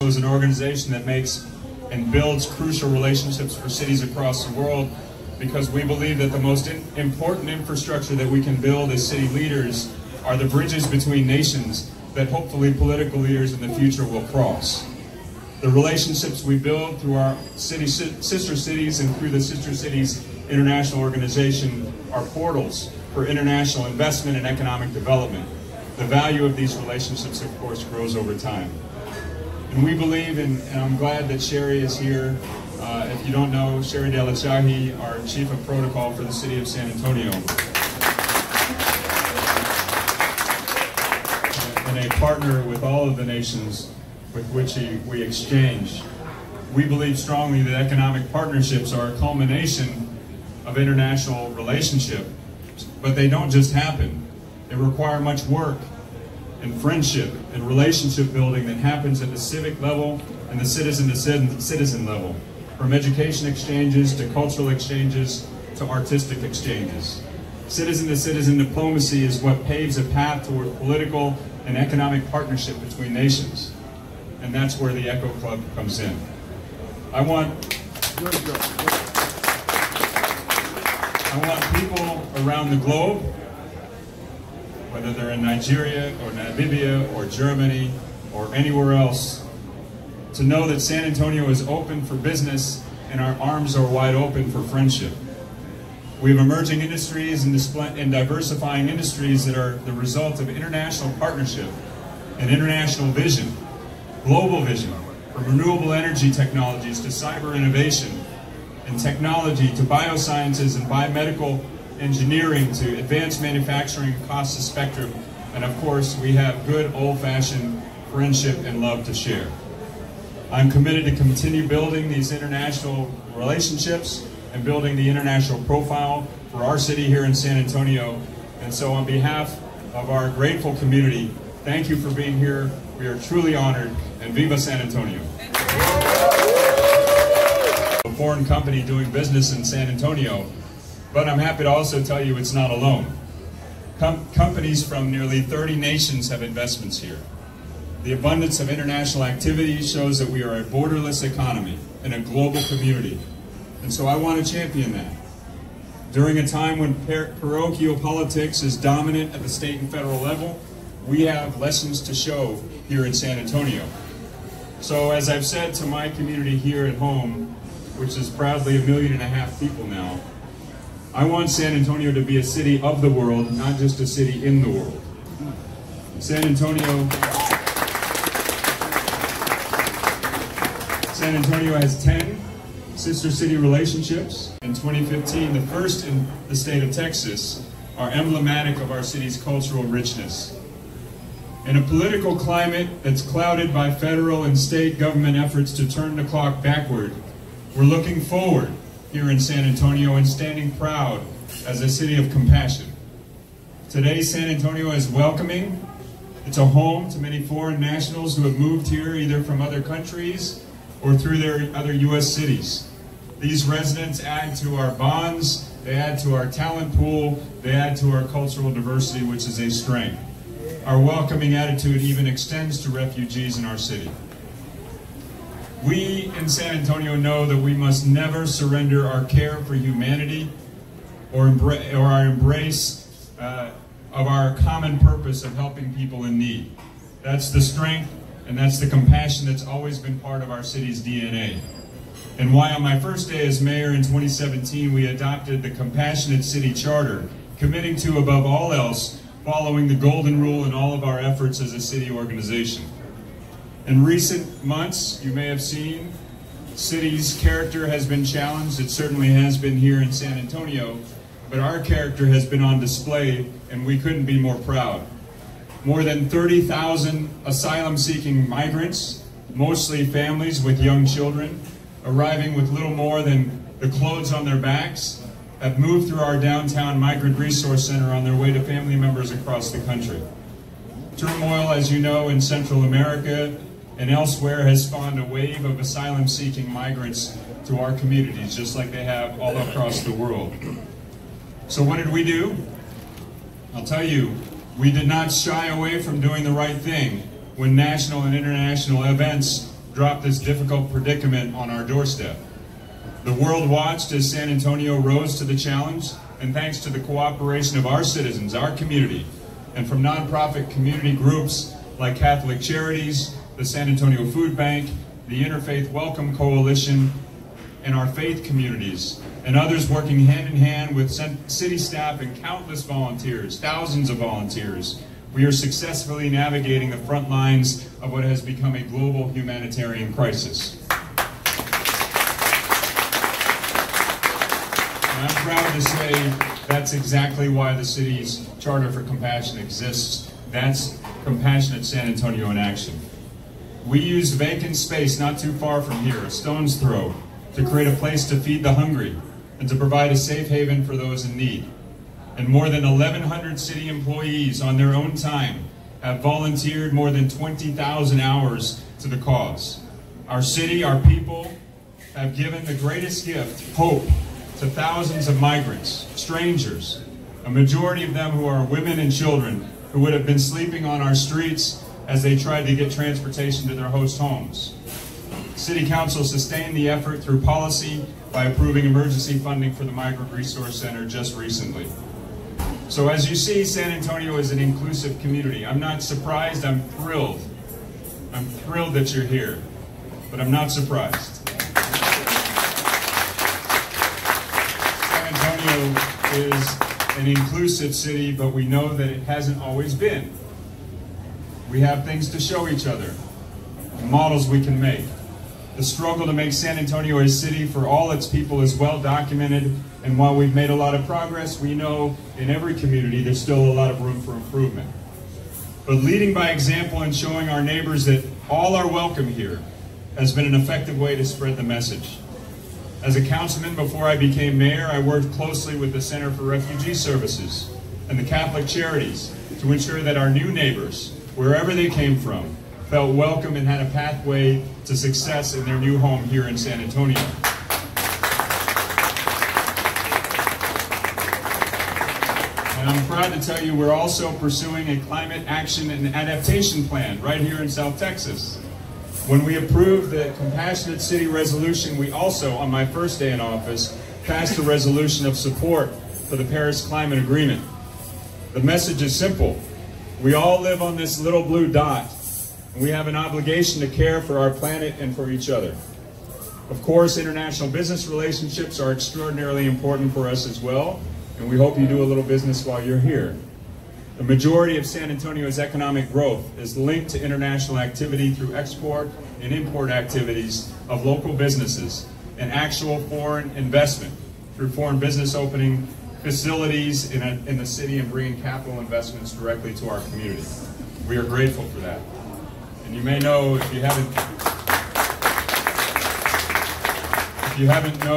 is an organization that makes and builds crucial relationships for cities across the world, because we believe that the most important infrastructure that we can build as city leaders are the bridges between nations that hopefully political leaders in the future will cross. The relationships we build through our sister cities and through the Sister Cities International Organization are portals for international investment and economic development. The value of these relationships, of course, grows over time. And we believe, and I'm glad that Sherry is here. If you don't know, Sherry Delachahi, our Chief of Protocol for the City of San Antonio, and a partner with all of the nations with which we exchange. We believe strongly that economic partnerships are a culmination of international relationship, but they don't just happen. They require much work and friendship and relationship building that happens at the civic level and the citizen-to-citizen level, from education exchanges to cultural exchanges to artistic exchanges. Citizen-to-citizen diplomacy is what paves a path toward political and economic partnership between nations. And that's where the Echo Club comes in. I want people around the globe, whether they're in Nigeria or Namibia or Germany or anywhere else, to know that San Antonio is open for business and our arms are wide open for friendship. We have emerging industries and diversifying industries that are the result of international partnership and international vision, global vision, from renewable energy technologies to cyber innovation and technology to biosciences and biomedical engineering to advanced manufacturing across the spectrum. And of course, we have good old-fashioned friendship and love to share. I'm committed to continue building these international relationships and building the international profile for our city here in San Antonio. And so on behalf of our grateful community, thank you for being here. We are truly honored, and Viva San Antonio. A foreign company doing business in San Antonio, but I'm happy to also tell you it's not alone. Companies from nearly 30 nations have investments here. The abundance of international activity shows that we are a borderless economy and a global community. And so I want to champion that. During a time when parochial politics is dominant at the state and federal level, we have lessons to show here in San Antonio. So as I've said to my community here at home, which is proudly 1.5 million people now, I want San Antonio to be a city of the world, not just a city in the world. San Antonio has 10 sister city relationships. In 2015, the first in the state of Texas, are emblematic of our city's cultural richness. In a political climate that's clouded by federal and state government efforts to turn the clock backward, we're looking forward here in San Antonio and standing proud as a city of compassion. Today, San Antonio is welcoming. It's a home to many foreign nationals who have moved here either from other countries or through their other U.S. cities. These residents add to our bonds, they add to our talent pool, they add to our cultural diversity, which is a strength. Our welcoming attitude even extends to refugees in our city. We in San Antonio know that we must never surrender our care for humanity or our embrace of our common purpose of helping people in need. That's the strength and that's the compassion that's always been part of our city's DNA. And why on my first day as mayor in 2017, we adopted the Compassionate City Charter, committing to, above all else, following the golden rule in all of our efforts as a city organization. In recent months, you may have seen, city's character has been challenged. It certainly has been here in San Antonio, but our character has been on display, and we couldn't be more proud. More than 30,000 asylum-seeking migrants, mostly families with young children, arriving with little more than the clothes on their backs, have moved through our downtown Migrant Resource Center on their way to family members across the country. Turmoil, as you know, in Central America and elsewhere has spawned a wave of asylum-seeking migrants to our communities, just like they have all across the world. So what did we do? I'll tell you, we did not shy away from doing the right thing when national and international events dropped this difficult predicament on our doorstep. The world watched as San Antonio rose to the challenge, and thanks to the cooperation of our citizens, our community, and from nonprofit community groups like Catholic Charities, the San Antonio Food Bank, the Interfaith Welcome Coalition, and our faith communities, and others working hand in hand with city staff and countless volunteers, thousands of volunteers, we are successfully navigating the front lines of what has become a global humanitarian crisis. And I'm proud to say that's exactly why the city's Charter for Compassion exists. That's Compassionate San Antonio in action. We used vacant space not too far from here, a stone's throw, to create a place to feed the hungry and to provide a safe haven for those in need. And more than 1,100 city employees on their own time have volunteered more than 20,000 hours to the cause. Our city, our people, have given the greatest gift, hope, to thousands of migrants, strangers, a majority of them who are women and children who would have been sleeping on our streets as they tried to get transportation to their host homes. City Council sustained the effort through policy by approving emergency funding for the Migrant Resource Center just recently. So as you see, San Antonio is an inclusive community. I'm not surprised, I'm thrilled. I'm thrilled that you're here, but I'm not surprised. San Antonio is an inclusive city, but we know that it hasn't always been. We have things to show each other, models we can make. The struggle to make San Antonio a city for all its people is well documented, and while we've made a lot of progress, we know in every community there's still a lot of room for improvement. But leading by example and showing our neighbors that all are welcome here has been an effective way to spread the message. As a councilman before I became mayor, I worked closely with the Center for Refugee Services and the Catholic Charities to ensure that our new neighbors, wherever they came from, felt welcome and had a pathway to success in their new home here in San Antonio. And I'm proud to tell you we're also pursuing a climate action and adaptation plan right here in South Texas. When we approved the Compassionate City Resolution, we also, on my first day in office, passed a resolution of support for the Paris Climate Agreement. The message is simple. We all live on this little blue dot. We have an obligation to care for our planet and for each other. Of course, international business relationships are extraordinarily important for us as well, and we hope you do a little business while you're here. The majority of San Antonio's economic growth is linked to international activity through export and import activities of local businesses and actual foreign investment through foreign business opening facilities in the city and bringing capital investments directly to our community. We are grateful for that. And you may know, if you haven't known,